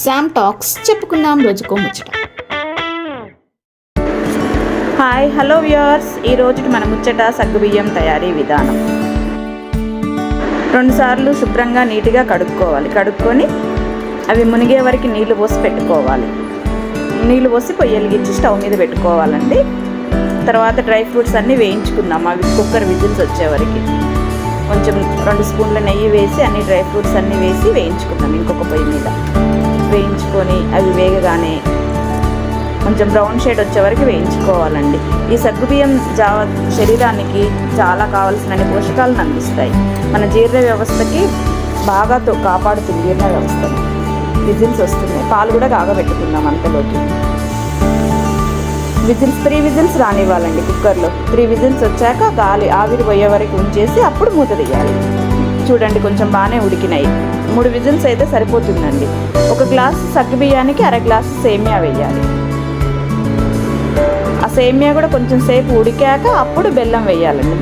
Sam talks చెప్పుకుందాం రోజుకో ముచ్చట. హాయ్ హలో వ్యూవర్స్, ఈ రోజుకి మన ముచ్చట సగ్గుబియ్యం తయారీ విధానం. 2 సార్లు శుభ్రంగా నీట్గా కడుక్కొని అవి మునిగే వరకు నీళ్లు పోసి పెట్టుకోవాలి. నీళ్లు పోసి పొయ్యి వెలిగించి స్టవ్ మీద పెట్టుకోవాలండి. తర్వాత డ్రై ఫ్రూట్స్ అన్నీ వేయించుకుందాం. అవి కుక్కర్ విజిల్స్ వచ్చేవరకు కొంచెం 2 స్పూన్ల నెయ్యి వేసి అన్ని డ్రై ఫ్రూట్స్ అన్నీ వేసి వేయించుకుందాం. ఇంకొక పొయ్యి మీద వేయించుకొని అవి వేగగానే కొంచెం బ్రౌన్ షేడ్ వచ్చే వరకు వేయించుకోవాలండి. ఈ సగ్గుబియ్యం జావ శరీరానికి చాలా కావాల్సిన పోషకాలను అందిస్తాయి. మన జీర్ణ వ్యవస్థకి బాగా కాపాడుతుంది. జీర్ణ వ్యవస్థను విజిల్స్ వస్తున్నాయి. పాలు కూడా కాగబెట్టుకుందాం. అంతలోకి 3 విజిల్స్ రానివ్వాలండి. కుక్కర్లో 3 విజిల్స్ వచ్చాక గాలి ఆవిరి పోయే వరకు ఉంచేసి అప్పుడు మూత తీయాలి. చూడండి, కొంచెం బాగానే ఉడికినాయి. 3 విజిల్స్ అయితే సరిపోతుందండి. 1 గ్లాసు సగ్గుబియ్యానికి 1/2 గ్లాసు సేమియా వేయాలి. ఆ సేమియా కూడా కొంచెం సేపు ఉడికాక అప్పుడు బెల్లం వేయాలండి.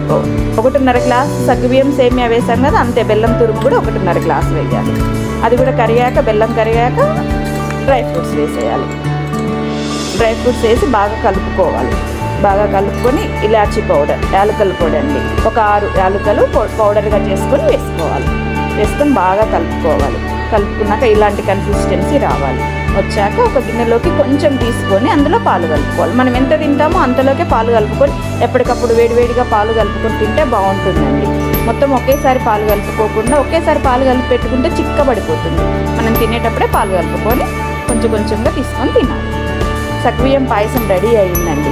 1.5 గ్లాసు సగ్గుబియ్యం సేమియా వేసాం కదా, అంతే బెల్లం తురుము కూడా 1.5 గ్లాసు వేయాలి. అది కూడా కరిగాక, బెల్లం కరిగాక డ్రై ఫ్రూట్స్ వేసేయాలి. డ్రై ఫ్రూట్స్ వేసి బాగా కలుపుకోవాలి. బాగా కలుపుకొని ఇలాచీ పౌడర్, యాలకుల పొడి అండి, ఒక 6 యాలకులు పౌడర్గా చేసుకొని వేసుకొని బాగా కలుపుకోవాలి. కలుపుకున్నాక ఇలాంటి కన్సిస్టెన్సీ రావాలి. వచ్చాక ఒక గిన్నెలోకి కొంచెం తీసుకొని అందులో పాలు కలుపుకోవాలి. మనం ఎంత తింటామో అంతలోకే పాలు కలుపుకొని ఎప్పటికప్పుడు వేడివేడిగా పాలు కలుపుకొని తింటే బాగుంటుందండి. మొత్తం ఒకేసారి పాలు కలుపుకోకుండా ఒకేసారి పాలు కలిపి పెట్టుకుంటే చిక్కబడిపోతుంది. మనం తినేటప్పుడే పాలు కలుపుకొని కొంచెం కొంచెంగా తీసుకొని తినాలి. సగ్గుబియ్యం పాయసం రెడీ అయ్యిందండి.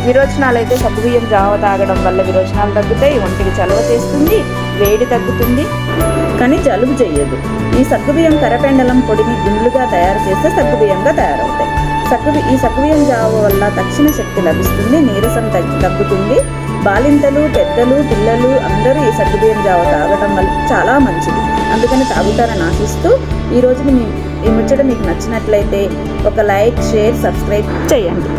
విరోచనాలు అయితే సగ్గుబియ్యం జావ తాగడం వల్ల విరోచనాలు తగ్గుతాయి. ఒంటికి చలవ చేస్తుంది, వేడి తగ్గుతుంది, కానీ జలుబు చేయదు. ఈ సగ్గుబియ్యం కరపెండలం పొడిని గుండ్లుగా తయారు చేస్తే సగ్గుబియ్యంగా తయారవుతాయి. ఈ సగ్గుబియ్యం జావ వల్ల తక్షణ శక్తి లభిస్తుంది, నీరసం తగ్గుతుంది. బాలింతలు, పెద్దలు, పిల్లలు అందరూ ఈ సగ్గుబియ్యం జావ తాగడం వల్ల చాలా మంచిది. అందుకని తాగుతారని ఆశిస్తూ ఈ ముచ్చట మీకు నచ్చినట్లయితే ఒక లైక్, షేర్, సబ్స్క్రైబ్ చేయండి.